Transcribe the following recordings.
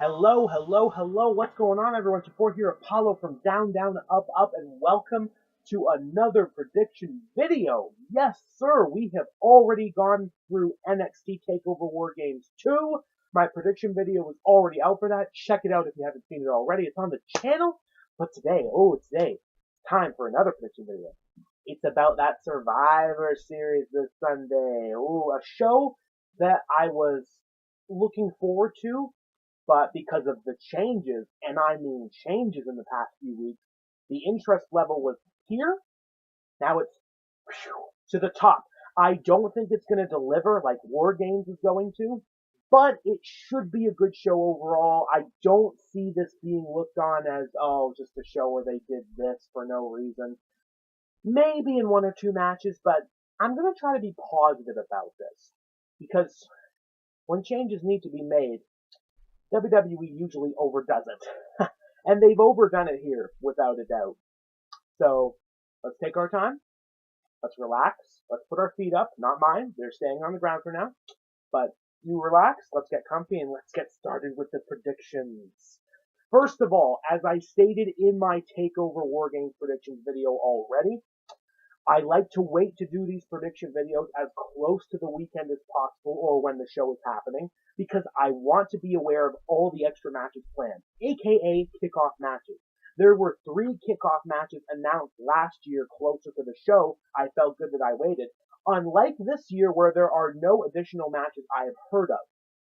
Hello, hello, hello. What's going on, everyone? Support here, Apollo from Down, Down, Up, Up, and welcome to another prediction video. Yes, sir, we have already gone through NXT TakeOver War Games 2. My prediction video is already out for that. Check it out if you haven't seen it already. It's on the channel. But today, it's time for another prediction video. It's about that Survivor Series this Sunday. A show that I was looking forward to, but because of the changes, and I mean changes in the past few weeks, the interest level was here. Now it's to the top. I don't think it's going to deliver like War Games is going to, but it should be a good show overall. I don't see this being looked on as, just a show where they did this for no reason. Maybe in one or two matches, but I'm going to try to be positive about this because when changes need to be made, WWE usually overdoes it. And they've overdone it here, without a doubt. So, let's take our time. Let's relax. Let's put our feet up. Not mine. They're staying on the ground for now. But you relax. Let's get comfy and let's get started with the predictions. First of all, as I stated in my TakeOver War Games predictions video already, I like to wait to do these prediction videos as close to the weekend as possible or when the show is happening because I want to be aware of all the extra matches planned, aka kickoff matches. There were 3 kickoff matches announced last year closer to the show. I felt good that I waited. Unlike this year where there are no additional matches I have heard of.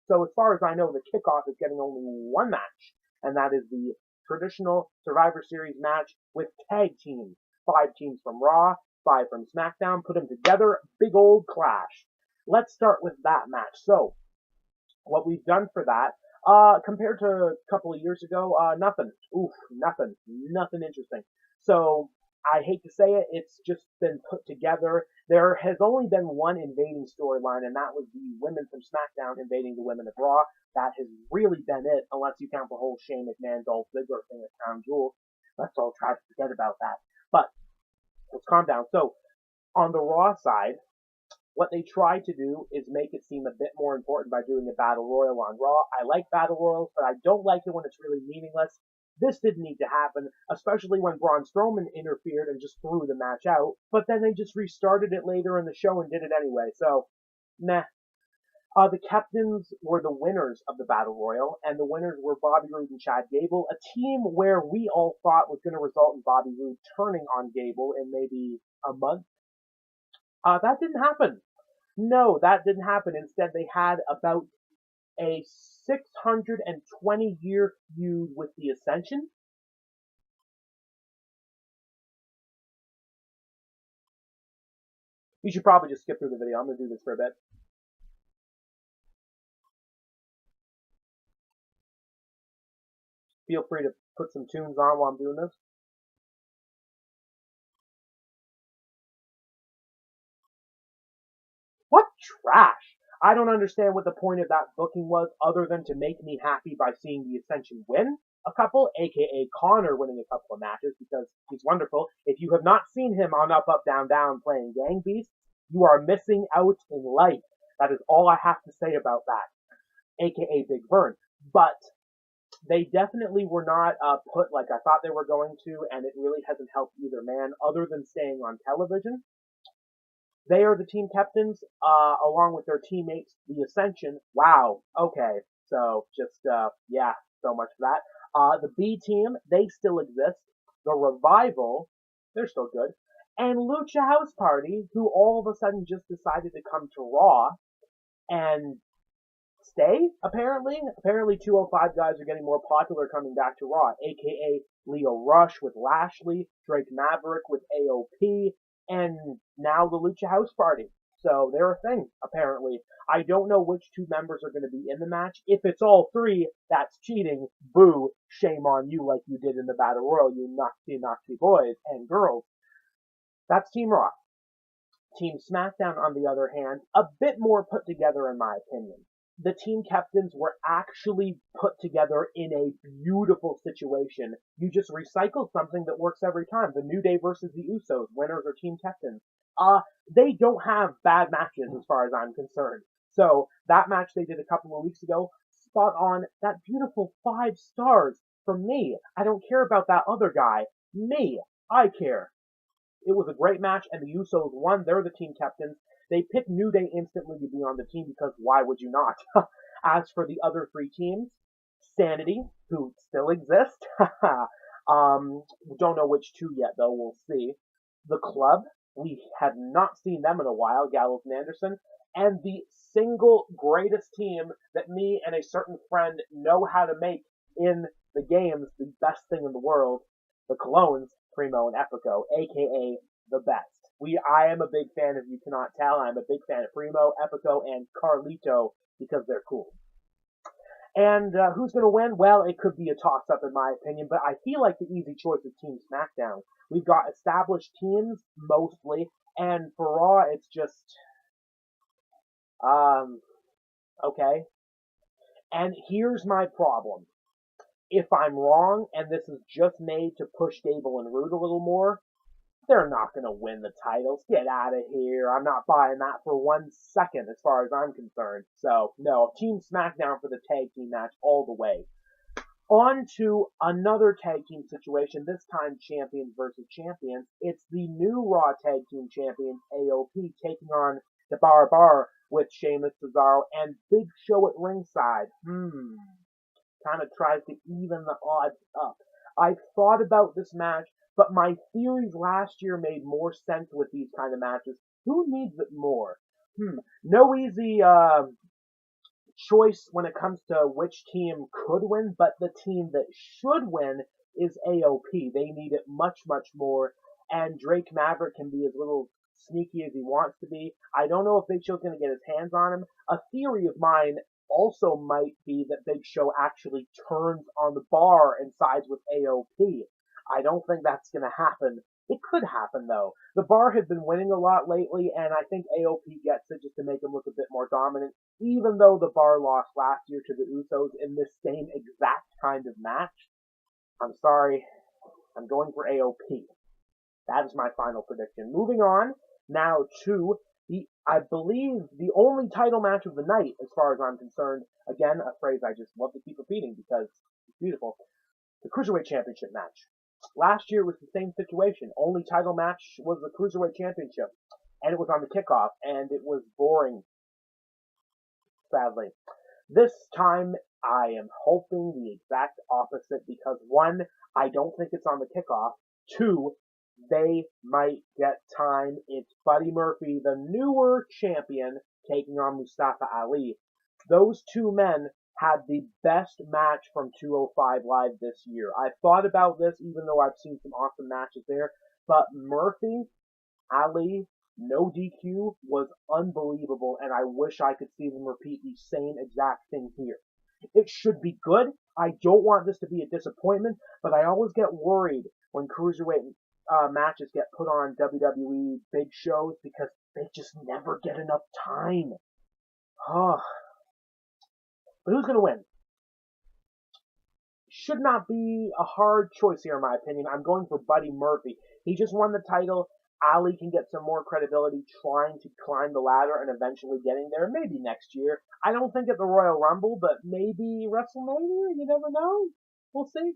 So as far as I know, the kickoff is getting only one match, and that is the traditional Survivor Series match with tag teams. 5 teams from Raw, 5 from SmackDown, put them together, big old clash. Let's start with that match. So, what we've done for that, compared to a couple of years ago, nothing. Nothing interesting. So, I hate to say it, it's just been put together. There has only been one invading storyline, and that was the women from SmackDown invading the women of Raw. That has really been it, unless you count the whole Shane McMahon, Dolph Ziggler thing at Crown Jewel. Let's all try to forget about that. But, let's calm down. So, on the Raw side, what they tried to do is make it seem a bit more important by doing a Battle Royal on Raw. I like Battle Royals, but I don't like it when it's really meaningless. This didn't need to happen, especially when Braun Strowman interfered and just threw the match out. But then they just restarted it later in the show and did it anyway, so, meh. The captains were the winners of the Battle Royal, and the winners were Bobby Roode and Chad Gable, a team where we all thought was going to result in Bobby Roode turning on Gable in maybe a month. That didn't happen. No, that didn't happen. Instead, they had about a 620-year feud with the Ascension. You should probably just skip through the video. I'm going to do this for a bit. Feel free to put some tunes on while I'm doing this. What trash! I don't understand what the point of that booking was other than to make me happy by seeing the Ascension win a couple, aka Connor winning a couple of matches because he's wonderful. If you have not seen him on Up, Up, Down, Down playing Gang Beast, you are missing out in life. That is all I have to say about that, aka Big Vern. But they definitely were not put like I thought they were going to, and it really hasn't helped either man other than staying on television. They are the team captains, along with their teammates, the Ascension. Wow. Okay. So, just, yeah, so much for that. The B team, they still exist. The Revival, they're still good. And Lucha House Party, who all of a sudden just decided to come to Raw and stay, apparently. Apparently 205 guys are getting more popular coming back to Raw, aka Leo Rush with Lashley, Drake Maverick with AOP, and now the Lucha House Party. So they're a thing, apparently. I don't know which 2 members are going to be in the match. If it's all 3, that's cheating. Boo. Shame on you like you did in the Battle Royal, you naughty boys and girls. That's Team Raw. Team SmackDown, on the other hand, a bit more put together in my opinion. The team captains were actually put together in a beautiful situation. You just recycle something that works every time. The New Day versus the Usos, winners are team captains. They don't have bad matches as far as I'm concerned. So that match they did a couple of weeks ago, spot on, that beautiful 5 stars from me. I don't care about that other guy. Me. I care. It was a great match, and the Usos won. They're the team captains. They picked New Day instantly to be on the team because why would you not? As for the other 3 teams, Sanity, who still exist. Don't know which 2 yet, though. We'll see. The Club, we have not seen them in a while, Gallows and Anderson. And the single greatest team that me and a certain friend know how to make in the games, the best thing in the world, the Clones, Primo and Epico, aka the best. I am a big fan, if you cannot tell. I'm a big fan of Primo, Epico, and Carlito because they're cool. And who's going to win? Well, it could be a toss-up in my opinion, but I feel like the easy choice is Team SmackDown. We've got established teams, mostly, and for Raw, it's just, okay. And here's my problem. If I'm wrong, and this is just made to push Gable and Roode a little more, they're not going to win the titles. Get out of here. I'm not buying that for 1 second as far as I'm concerned. So, no, Team SmackDown for the tag team match all the way. On to another tag team situation, this time champions versus champions. It's the new Raw tag team champions, AOP, taking on the Bar with Sheamus, Cesaro, and Big Show at ringside. Kind of tries to even the odds up. I've thought about this match, but my theories last year made more sense with these kind of matches. Who needs it more? No easy choice when it comes to which team could win, but the team that should win is AOP. They need it much, much more, and Drake Maverick can be as little sneaky as he wants to be. I don't know if Big Show's going to get his hands on him. A theory of mine also might be that Big Show actually turns on the Bar and sides with AOP. I don't think that's going to happen. It could happen, though. The Bar has been winning a lot lately, and I think AOP gets it just to make him look a bit more dominant, even though the Bar lost last year to the Usos in this same exact kind of match. I'm sorry. I'm going for AOP. That is my final prediction. Moving on now to I believe, the only title match of the night, as far as I'm concerned. Again, a phrase I just love to keep repeating because it's beautiful. The Cruiserweight Championship match. Last year was the same situation. Only title match was the Cruiserweight Championship. And it was on the kickoff, and it was boring, sadly. This time, I am hoping the exact opposite because, 1, I don't think it's on the kickoff. 2, they might get time. It's Buddy Murphy, the newer champion, taking on Mustafa Ali. Those 2 men had the best match from 205 Live this year. I've thought about this, even though I've seen some awesome matches there, but Murphy, Ali, no DQ was unbelievable, and I wish I could see them repeat the same exact thing here. It should be good. I don't want this to be a disappointment, but I always get worried when Cruiserweight matches get put on WWE big shows because they just never get enough time. But who's going to win? Should not be a hard choice here, in my opinion. I'm going for Buddy Murphy. He just won the title. Ali can get some more credibility trying to climb the ladder and eventually getting there. Maybe next year. I don't think at the Royal Rumble, but maybe WrestleMania. You never know. We'll see.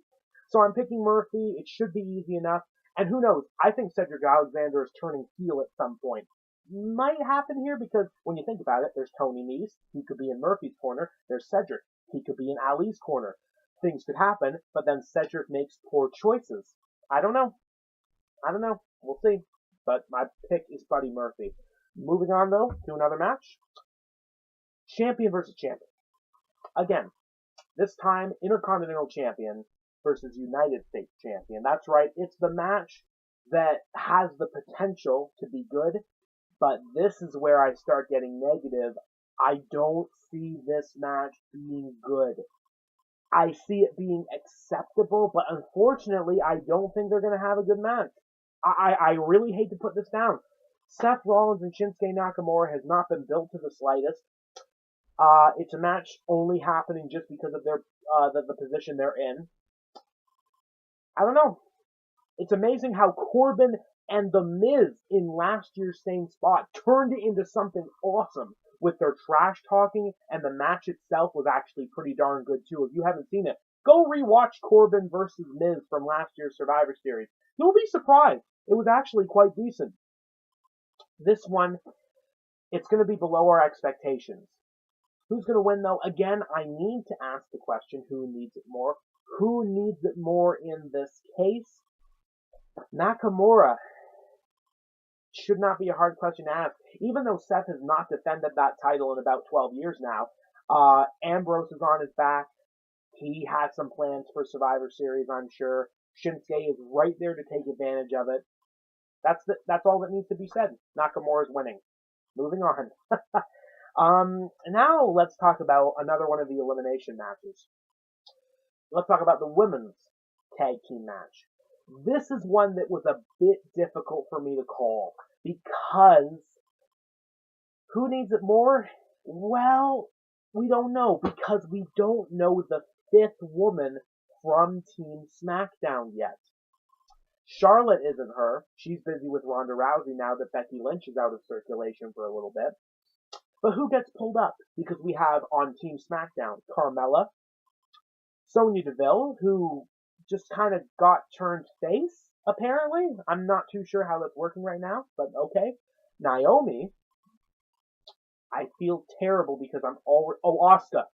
So I'm picking Murphy. It should be easy enough. And who knows? I think Cedric Alexander is turning heel at some point. Might happen here because when you think about it, there's Tony Nese. He could be in Murphy's corner. There's Cedric. He could be in Ali's corner. Things could happen, but then Cedric makes poor choices. I don't know. We'll see. But my pick is Buddy Murphy. Moving on, though, to another match. Champion versus champion. Again, this time, Intercontinental Champion versus United States Champion. That's right, it's the match that has the potential to be good, but this is where I start getting negative. I don't see this match being good. I see it being acceptable, but unfortunately, I don't think they're going to have a good match. I really hate to put this down. Seth Rollins and Shinsuke Nakamura has not been built to the slightest. It's a match only happening just because of their the position they're in. I don't know. It's amazing how Corbin and The Miz in last year's same spot turned it into something awesome. with their trash talking, and the match itself was actually pretty darn good too. If you haven't seen it, go rewatch Corbin versus Miz from last year's Survivor Series. You'll be surprised. It was actually quite decent. This one, it's going to be below our expectations. Who's going to win, though? Again, I need to ask the question, who needs it more? Who needs it more in this case? Nakamura should not be a hard question to ask. Even though Seth has not defended that title in about 12 years now, Ambrose is on his back. He has some plans for Survivor Series, I'm sure. Shinsuke is right there to take advantage of it. That's all that needs to be said. Nakamura is winning. Moving on. Now let's talk about another one of the elimination matches. Let's talk about the women's tag team match. This is one that was a bit difficult for me to call because who needs it more? Well, we don't know because we don't know the fifth woman from Team SmackDown yet. Charlotte isn't her. She's busy with Ronda Rousey now that Becky Lynch is out of circulation for a little bit. But who gets pulled up? Because we have on Team SmackDown Carmella, Sonya Deville, who just kind of got turned face, apparently. I'm not too sure how that's working right now, but okay. Naomi. I feel terrible because I'm already... Oh, Asuka.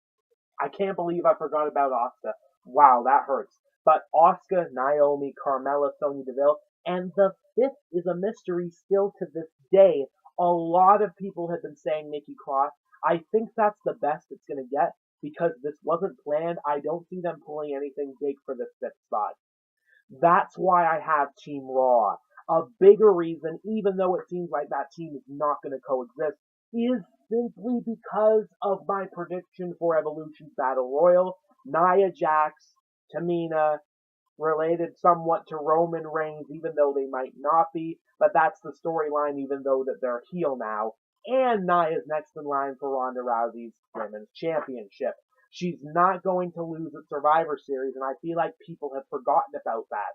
I can't believe I forgot about Asuka. Wow, that hurts. But Asuka, Naomi, Carmella, Sonya Deville, and the fifth is a mystery still to this day. A lot of people have been saying Nikki Cross. I think that's the best it's going to get because this wasn't planned. I don't see them pulling anything big for this fifth spot. That's why I have Team Raw. A bigger reason, even though it seems like that team is not going to coexist, is simply because of my prediction for Evolution's Battle Royal. Nia Jax, Tamina, related somewhat to Roman Reigns, even though they might not be, but that's the storyline, even though that they're heel now. And Nia's next in line for Ronda Rousey's Women's Championship. She's not going to lose at Survivor Series, and I feel like people have forgotten about that.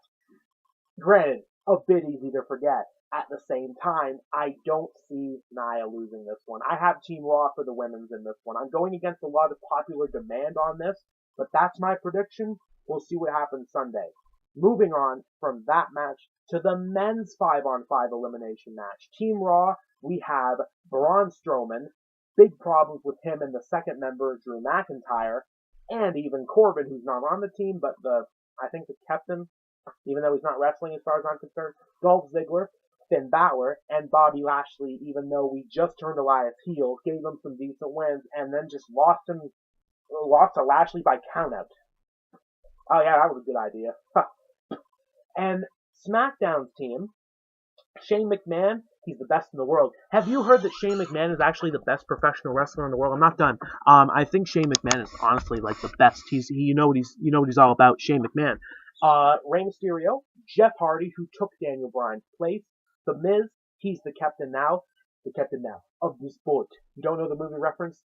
Granted, a bit easy to forget. At the same time, I don't see Nia losing this one. I have Team Raw for the women's in this one. I'm going against a lot of popular demand on this, but that's my prediction. We'll see what happens Sunday. Moving on from that match to the men's 5-on-5 elimination match. Team Raw, we have Braun Strowman. Big problems with him and the second member, Drew McIntyre, and even Corbin, who's not on the team, but I think the captain, even though he's not wrestling as far as I'm concerned. Dolph Ziggler, Finn Balor, and Bobby Lashley, even though we just turned Elias heel, gave him some decent wins, and then just lost to Lashley by countout. Oh yeah, that was a good idea. And SmackDown's team, Shane McMahon, he's the best in the world. Have you heard that Shane McMahon is actually the best professional wrestler in the world? I'm not done. I think Shane McMahon is honestly like the best. You know what he's all about. Shane McMahon. Rey Mysterio, Jeff Hardy, who took Daniel Bryan's place. The Miz, he's the captain now of the sport. You don't know the movie reference?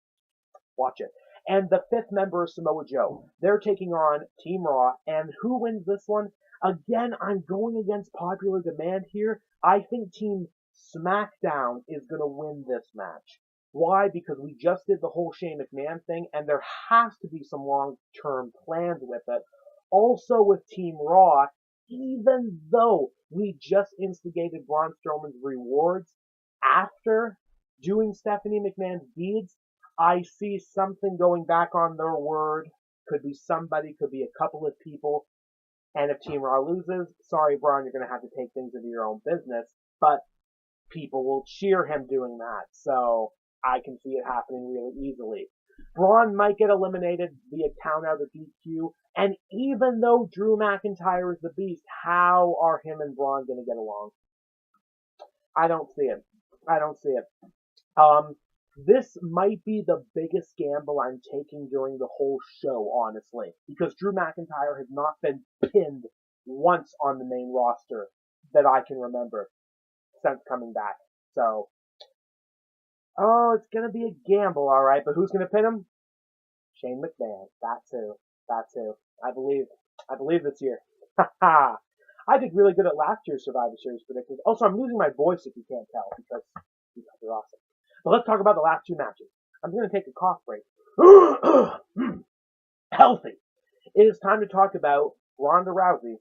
Watch it. And the fifth member is Samoa Joe. They're taking on Team Raw, and who wins this one? Again, I'm going against popular demand here. I think Team SmackDown is going to win this match. Why? Because we just did the whole Shane McMahon thing, and there has to be some long-term plans with it. Also with Team Raw, even though we just instigated Braun Strowman's rewards after doing Stephanie McMahon's deeds, I see something going back on their word. Could be somebody, could be a couple of people. And if Team Raw loses, sorry, Braun, you're going to have to take things into your own business. But people will cheer him doing that. So I can see it happening really easily. Braun might get eliminated via countout or DQ. And even though Drew McIntyre is the beast, how are him and Braun going to get along? I don't see it. This might be the biggest gamble I'm taking during the whole show, honestly, because Drew McIntyre has not been pinned once on the main roster that I can remember since coming back. So, it's going to be a gamble, alright, but who's going to pin him? Shane McMahon. That too. I believe this year. Haha. I did really good at last year's Survivor Series predictions. Also, I'm losing my voice if you can't tell because they're awesome. But let's talk about the last two matches. I'm going to take a cough break. Healthy. It is time to talk about Ronda Rousey,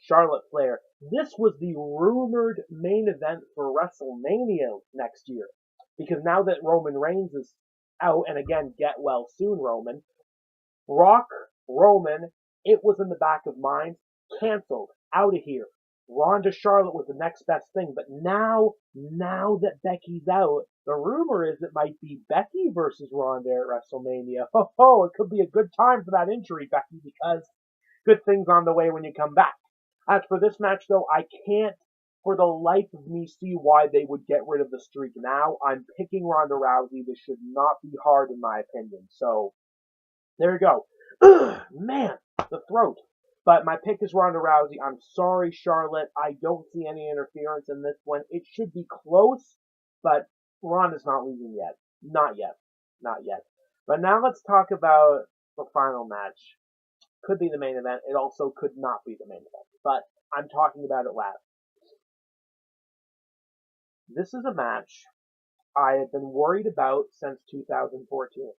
Charlotte Flair. This was the rumored main event for WrestleMania next year. Because now that Roman Reigns is out, and again, get well soon, Roman, Brock, Roman, it was in the back of minds, canceled, out of here. Ronda Charlotte was the next best thing, but now that Becky's out, the rumor is it might be Becky versus Ronda at WrestleMania. Oh, it could be a good time for that injury, Becky, because good things on the way when you come back. As for this match, though, I can't for the life of me see why they would get rid of the streak now. I'm picking Ronda Rousey. This should not be hard in my opinion. So, there you go. Ugh, man, the throat. But my pick is Ronda Rousey. I'm sorry, Charlotte. I don't see any interference in this one. It should be close, but Ronda's not losing yet. Not yet. Not yet. But now let's talk about the final match. Could be the main event. It also could not be the main event. But I'm talking about it last. This is a match I have been worried about since 2014.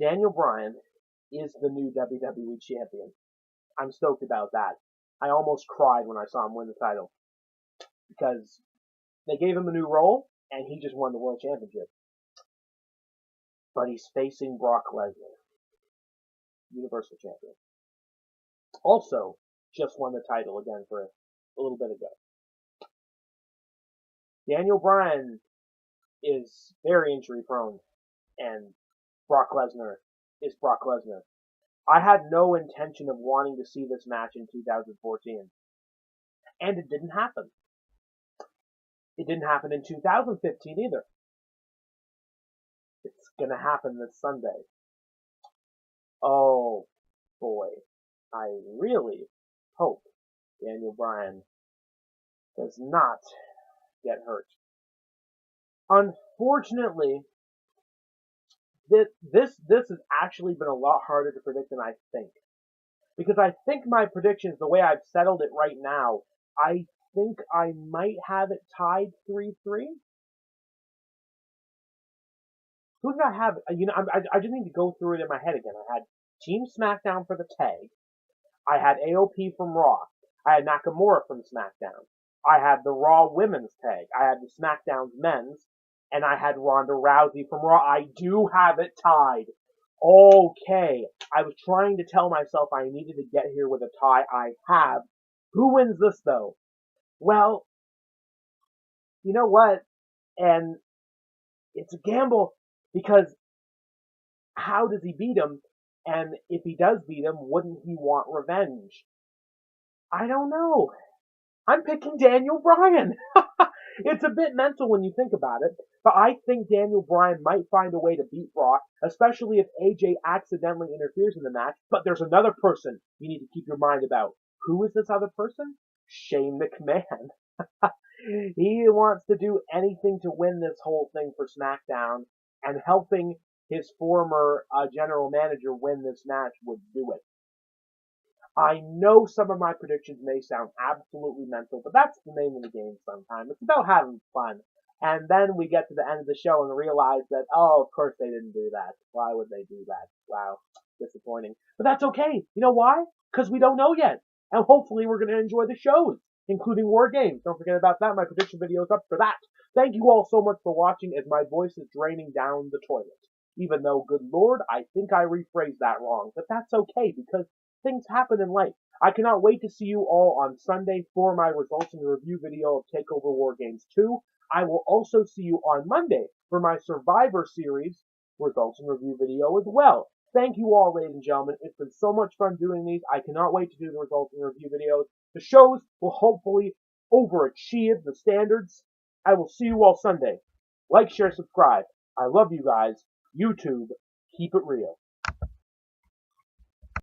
Daniel Bryan is the new WWE champion. I'm stoked about that. I almost cried when I saw him win the title. Because they gave him a new role, and he just won the World Championship. But he's facing Brock Lesnar, Universal Champion. Also, just won the title again for a little bit ago. Daniel Bryan is very injury prone, and Brock Lesnar is Brock Lesnar. I had no intention of wanting to see this match in 2014. And it didn't happen. It didn't happen in 2015 either. It's gonna happen this Sunday. Oh boy. I really hope Daniel Bryan does not get hurt. Unfortunately, this has actually been a lot harder to predict than I think. Because I think my predictions, the way I've settled it right now, I think I might have it tied 3-3. Who did I have? I just need to go through it in my head again. I had Team SmackDown for the tag. I had AOP from Raw. I had Nakamura from SmackDown. I had the Raw Women's tag. I had the SmackDown's men's. And I had Ronda Rousey from Raw. I do have it tied. Okay. I was trying to tell myself I needed to get here with a tie. I have. Who wins this, though? Well, you know what? And it's a gamble because how does he beat him? And if he does beat him, wouldn't he want revenge? I don't know. I'm picking Daniel Bryan. It's a bit mental when you think about it, but I think Daniel Bryan might find a way to beat Brock, especially if AJ accidentally interferes in the match. But there's another person you need to keep your mind about. Who is this other person? Shane McMahon. He wants to do anything to win this whole thing for SmackDown, and helping his former general manager win this match would do it. I know some of my predictions may sound absolutely mental, but that's the name of the game sometimes. It's about having fun. And then we get to the end of the show and realize that, oh, of course they didn't do that. Why would they do that? Wow, disappointing. But that's okay. You know why? Because we don't know yet. And hopefully we're going to enjoy the shows, including War Games. Don't forget about that. My prediction video is up for that. Thank you all so much for watching as my voice is draining down the toilet. Even though, good lord, I think I rephrased that wrong. But that's okay, because things happen in life. I cannot wait to see you all on Sunday for my results and review video of TakeOver War Games 2. I will also see you on Monday for my Survivor Series results and review video as well. Thank you all, ladies and gentlemen. It's been so much fun doing these. I cannot wait to do the results and review videos. The shows will hopefully overachieve the standards. I will see you all Sunday. Like, share, subscribe. I love you guys. YouTube, keep it real.